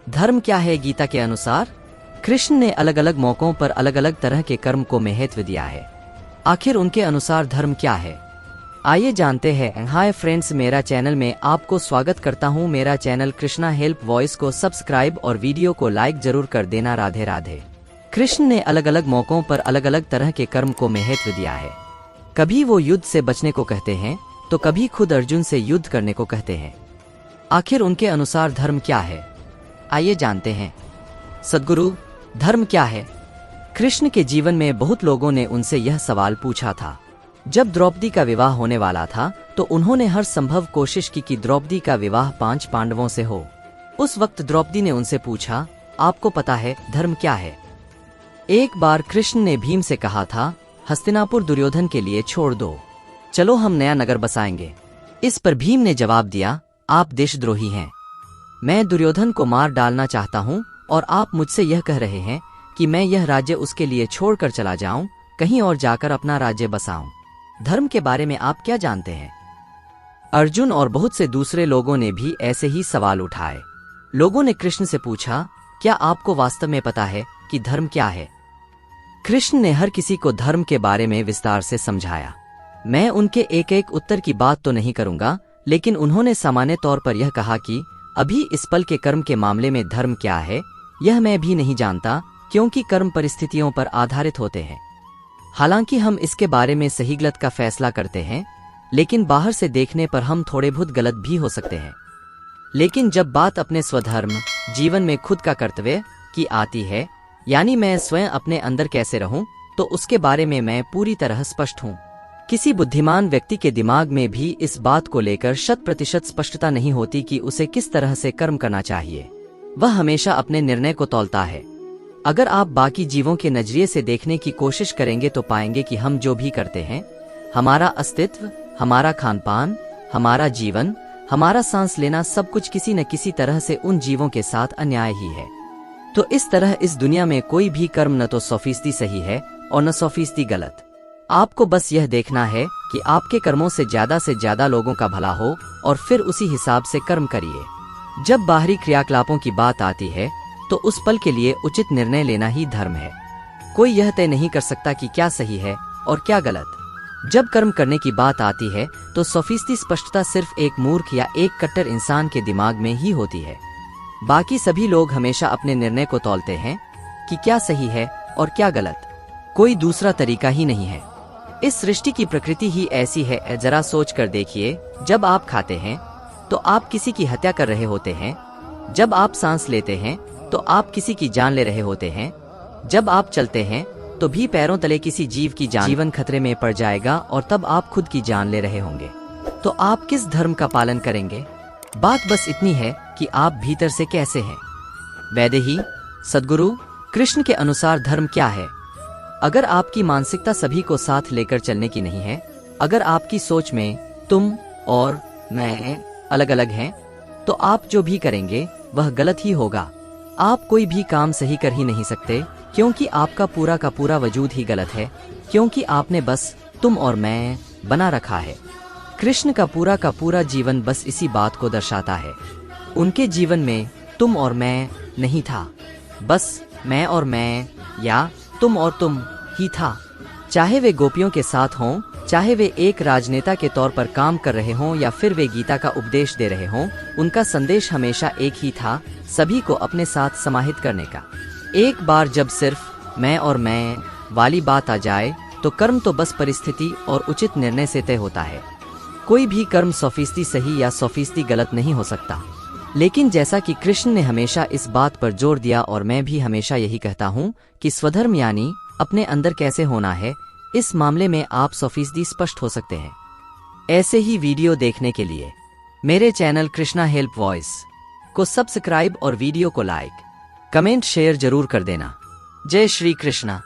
धर्म क्या है गीता के अनुसार? कृष्ण ने अलग अलग मौकों पर अलग अलग तरह के कर्म को महत्व दिया है। आखिर उनके अनुसार धर्म क्या है, आइए जानते हैं। हाय फ्रेंड्स, मेरा चैनल में आपको स्वागत करता हूं। मेरा चैनल कृष्णा हेल्प वॉइस को सब्सक्राइब और वीडियो को लाइक जरूर कर देना। राधे राधे। कृष्ण ने अलग अलग मौकों पर अलग अलग तरह के कर्म को महत्व दिया है। कभी वो युद्ध से बचने को कहते हैं तो कभी खुद अर्जुन से युद्ध करने को कहते हैं। आखिर उनके अनुसार धर्म क्या है, आइए जानते हैं। सद्गुरु, धर्म क्या है? कृष्ण के जीवन में बहुत लोगों ने उनसे यह सवाल पूछा था। जब द्रौपदी का विवाह होने वाला था तो उन्होंने हर संभव कोशिश की कि द्रौपदी का विवाह 5 पांडवों से हो। उस वक्त द्रौपदी ने उनसे पूछा, आपको पता है धर्म क्या है? एक बार कृष्ण ने भीम से कहा था, हस्तिनापुर दुर्योधन के लिए छोड़ दो, चलो हम नया नगर बसाएंगे। इस पर भीम ने जवाब दिया, आप देशद्रोही हैं। मैं दुर्योधन को मार डालना चाहता हूं और आप मुझसे यह कह रहे हैं कि मैं यह राज्य उसके लिए छोड़कर चला जाऊं, कहीं और जाकर अपना राज्य बसाऊं। धर्म के बारे में आप क्या जानते हैं? अर्जुन और बहुत से दूसरे लोगों ने भी ऐसे ही सवाल उठाए। लोगों ने कृष्ण से पूछा, क्या आपको वास्तव में पता है कि धर्म क्या है? कृष्ण ने हर किसी को धर्म के बारे में विस्तार से समझाया। मैं उनके एक एक उत्तर की बात तो नहीं करूंगा, लेकिन उन्होंने सामान्य तौर पर यह कहा कि अभी इस पल के कर्म के मामले में धर्म क्या है यह मैं भी नहीं जानता, क्योंकि कर्म परिस्थितियों पर आधारित होते हैं। हालांकि हम इसके बारे में सही गलत का फैसला करते हैं, लेकिन बाहर से देखने पर हम थोड़े बहुत गलत भी हो सकते हैं। लेकिन जब बात अपने स्वधर्म, जीवन में खुद का कर्तव्य की आती है, यानी मैं स्वयं अपने अंदर कैसे रहूं, तो उसके बारे में मैं पूरी तरह स्पष्ट हूं। किसी बुद्धिमान व्यक्ति के दिमाग में भी इस बात को लेकर 100% स्पष्टता नहीं होती कि उसे किस तरह से कर्म करना चाहिए। वह हमेशा अपने निर्णय को तौलता है। अगर आप बाकी जीवों के नजरिए से देखने की कोशिश करेंगे तो पाएंगे कि हम जो भी करते हैं, हमारा अस्तित्व, हमारा खान पान, हमारा जीवन, हमारा सांस लेना, सब कुछ किसी न किसी तरह से उन जीवों के साथ अन्याय ही है। तो इस तरह इस दुनिया में कोई भी कर्म न तो 100% सही है और न 100% गलत। आपको बस यह देखना है कि आपके कर्मों से ज्यादा लोगों का भला हो और फिर उसी हिसाब से कर्म करिए। जब बाहरी क्रियाकलापों की बात आती है तो उस पल के लिए उचित निर्णय लेना ही धर्म है। कोई यह तय नहीं कर सकता कि क्या सही है और क्या गलत। जब कर्म करने की बात आती है तो 100% स्पष्टता सिर्फ एक मूर्ख या एक कट्टर इंसान के दिमाग में ही होती है। बाकी सभी लोग हमेशा अपने निर्णय को तौलते हैं कि क्या सही है और क्या गलत। कोई दूसरा तरीका ही नहीं है। इस सृष्टि की प्रकृति ही ऐसी है। जरा सोच कर देखिए, जब आप खाते हैं तो आप किसी की हत्या कर रहे होते हैं। जब आप सांस लेते हैं तो आप किसी की जान ले रहे होते हैं। जब आप चलते हैं तो भी पैरों तले किसी जीव की जीवन खतरे में पड़ जाएगा और तब आप खुद की जान ले रहे होंगे। तो आप किस धर्म का पालन करेंगे? बात बस इतनी है कि आप भीतर से कैसे हैं। वैदेही, सद्गुरु, कृष्ण के अनुसार धर्म क्या है? अगर आपकी मानसिकता सभी को साथ लेकर चलने की नहीं है, अगर आपकी सोच में तुम और मैं अलग अलग हैं, तो आप जो भी करेंगे वह गलत ही होगा। आप कोई भी काम सही कर ही नहीं सकते, क्योंकि आपका पूरा का पूरा वजूद ही गलत है, क्योंकि आपने बस तुम और मैं बना रखा है। कृष्ण का पूरा जीवन बस इसी बात को दर्शाता है। उनके जीवन में तुम और मैं नहीं था, बस मैं और मैं या तुम और तुम ही था। चाहे वे गोपियों के साथ हों, चाहे वे एक राजनेता के तौर पर काम कर रहे हों या फिर वे गीता का उपदेश दे रहे हों, उनका संदेश हमेशा एक ही था, सभी को अपने साथ समाहित करने का। एक बार जब सिर्फ मैं और मैं वाली बात आ जाए तो कर्म तो बस परिस्थिति और उचित निर्णय से तय होता है। कोई भी कर्म 100% सही या 100% गलत नहीं हो सकता। लेकिन जैसा कि कृष्ण ने हमेशा इस बात पर जोर दिया और मैं भी हमेशा यही कहता हूँ कि स्वधर्म यानी अपने अंदर कैसे होना है, इस मामले में आप 100% स्पष्ट हो सकते हैं। ऐसे ही वीडियो देखने के लिए मेरे चैनल कृष्णा हेल्प वॉइस को सब्सक्राइब और वीडियो को लाइक, कमेंट, शेयर जरूर कर देना। जय श्री कृष्णा।